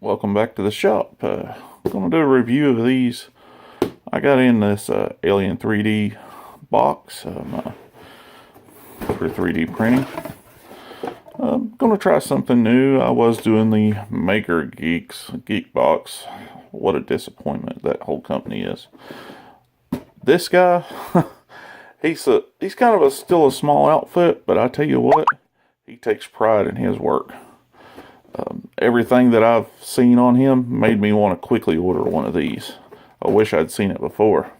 Welcome back to the shop. I'm going to do a review of these. I got in this Alien3D box for 3D printing. I'm going to try something new. I was doing the Maker Geek box. What a disappointment that whole company is. This guy, he's kind of still a small outfit, but I tell you what, he takes pride in his work. Everything that I've seen on him made me want to quickly order one of these. I wish I'd seen it before.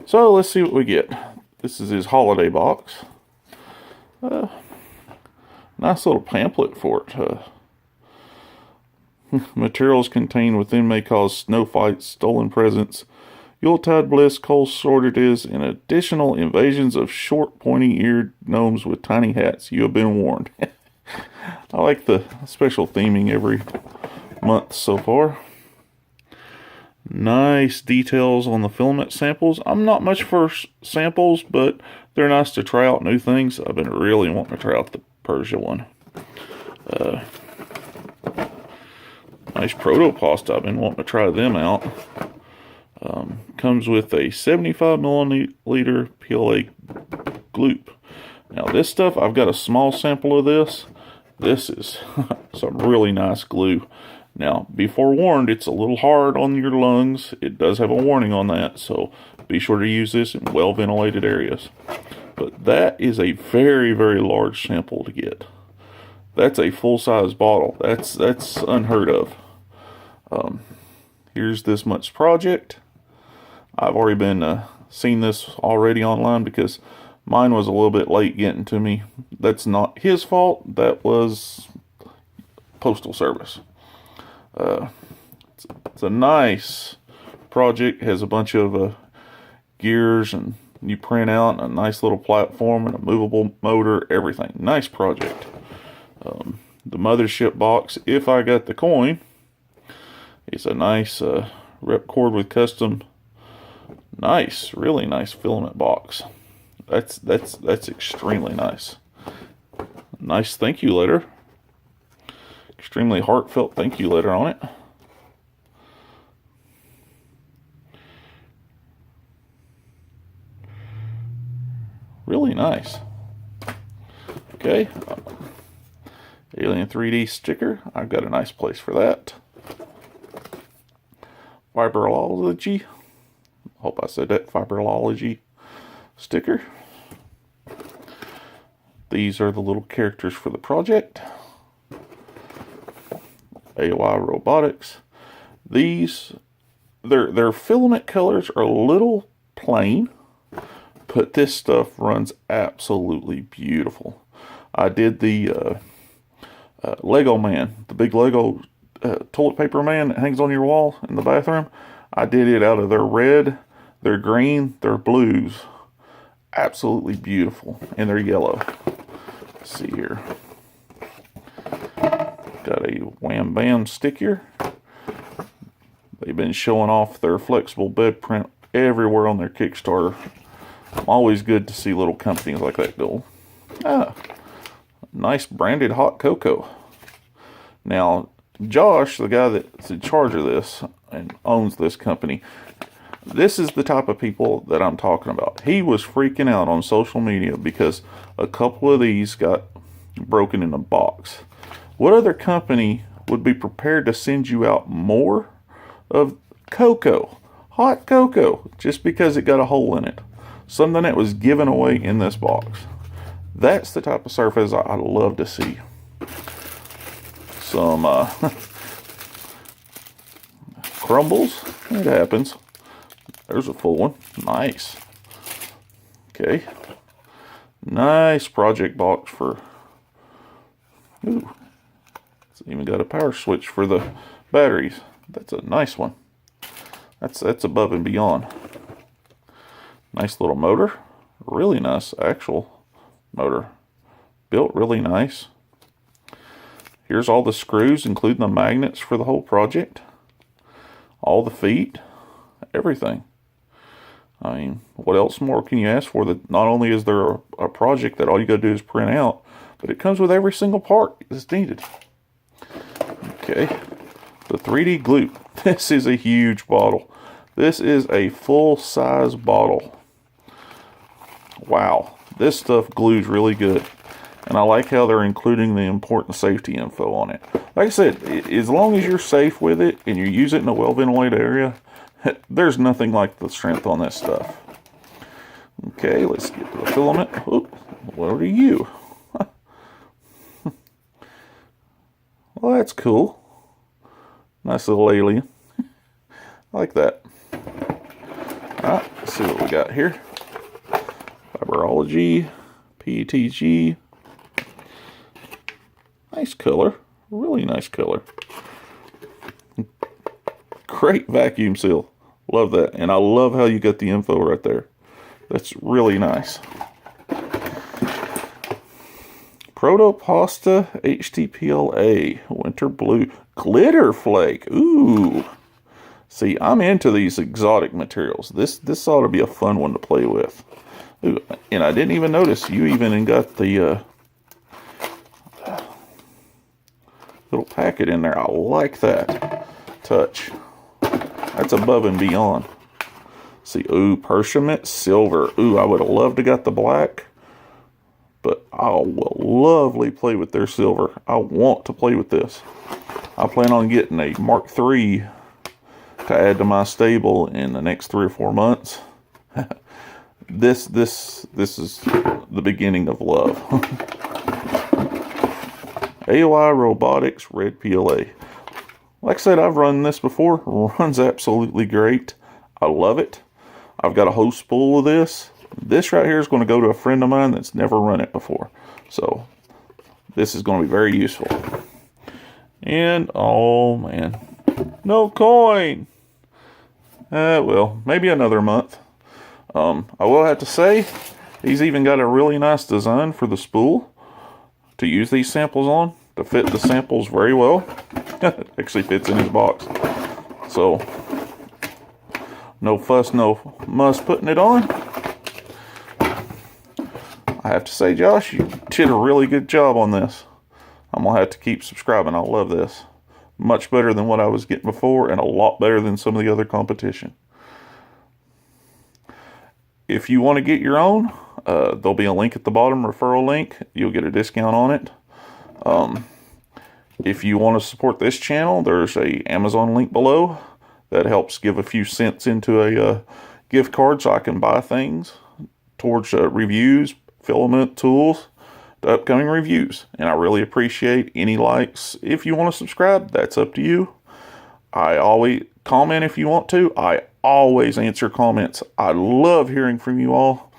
So let's see what we get. This is his holiday box. Nice little pamphlet for it. Materials contained within may cause snow fights, stolen presents, Yuletide bliss, cold shortages, and additional invasions of short, pointy-eared gnomes with tiny hats. You have been warned. I like the special theming every month so far. Nice details on the filament samples. I'm not much for samples, but they're nice to try out new things. I've been really wanting to try out the Persia one. Nice protopasta. I've been wanting to try them out. Comes with a 75 milliliter PLA gloop. Now this stuff, I've got a small sample of this. This is some really nice glue. Now, be forewarned, it's a little hard on your lungs. It does have a warning on that, so be sure to use this in well-ventilated areas. But that is a very, very large sample to get. That's a full-size bottle. That's unheard of. Here's this much project. I've already been seen this already online because mine was a little bit late getting to me. That's not his fault. That was Postal Service. It's a nice project. It has a bunch of gears, and you print out a nice little platform and a movable motor, everything. Nice project. The mothership box, if I got the coin, it's a nice ripcord with custom, nice, really nice filament box. That's extremely nice. Nice thank you letter. Extremely heartfelt thank you letter on it. Really nice. Okay. Alien3D sticker. I've got a nice place for that. Fibrology. Hope I said that. Fibrology sticker. These are the little characters for the project. AOI Robotics. These, their filament colors are a little plain, but this stuff runs absolutely beautiful. I did the Lego man, the big Lego toilet paper man that hangs on your wall in the bathroom. I did it out of their red, their green, their blues. Absolutely beautiful. And they're yellow. Let's see here. Got a Wham Bam sticker. They've been showing off their flexible bed print everywhere on their Kickstarter. Always good to see little companies like that go. Nice branded hot cocoa. Now, Josh, the guy that's in charge of this and owns this company, this is the type of people that I'm talking about. He was freaking out on social media because a couple of these got broken in a box. What other company would be prepared to send you out more of cocoa, hot cocoa, just because it got a hole in it? Something that was given away in this box. That's the type of surface I love to see. Some crumbles. It happens. There's a full one. Nice. Okay. Nice project box for... Ooh. It's even got a power switch for the batteries. That's a nice one. That's above and beyond. Nice little motor. Really nice actual motor. Built really nice. Here's all the screws, including the magnets for the whole project. All the feet. Everything. I mean, what else more can you ask for? That not only is there a project that all you got to do is print out, but it comes with every single part that's needed. Okay. The 3D glue. This is a huge bottle. This is a full-size bottle. Wow, this stuff glues really good. And I like how they're including the important safety info on it. Like I said, as long as you're safe with it and you use it in a well-ventilated area, there's nothing like the strength on this stuff. Okay, let's get to the filament. Oop, what are you? Well, that's cool. Nice little alien. I like that. Alright, let's see what we got here. Fiberology, PETG. Nice color. Really nice color. Great vacuum seal. Love that. And I love how you got the info right there. That's really nice. Protopasta HTPLA. Winter Blue. Glitter Flake. Ooh. See, I'm into these exotic materials. This ought to be a fun one to play with. Ooh, and I didn't even notice you even got the little packet in there. I like that touch. That's above and beyond. See, ooh, Persimmon Silver. Ooh, I would have loved to got the black, but I will lovely play with their silver. I want to play with this. I plan on getting a Mark III to add to my stable in the next 3 or 4 months. This is the beginning of love. AOI Robotics Red PLA. Like I said, I've run this before. Runs absolutely great. I love it. I've got a whole spool of this. This right here is going to go to a friend of mine that's never run it before. So this is going to be very useful. And oh man, no coin. Well, maybe another month. I will have to say, he's even got a really nice design for the spool to use these samples on, to fit the samples very well. Actually fits in his box. So, no fuss, no muss putting it on. I have to say, Josh, you did a really good job on this. I'm going to have to keep subscribing. I love this. Much better than what I was getting before, and a lot better than some of the other competition. If you want to get your own, there'll be a link at the bottom, referral link. You'll get a discount on it. If you want to support this channel, there's a Amazon link below that helps give a few cents into a gift card so I can buy things towards reviews, filament tools, the upcoming reviews. And I really appreciate any likes. If you want to subscribe, that's up to you. I always comment if you want to. I always answer comments. I love hearing from you all.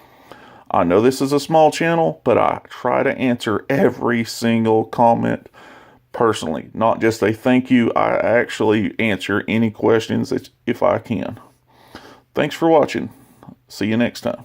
I know this is a small channel, but I try to answer every single comment personally. Not just a thank you. I actually answer any questions if I can. Thanks for watching. See you next time.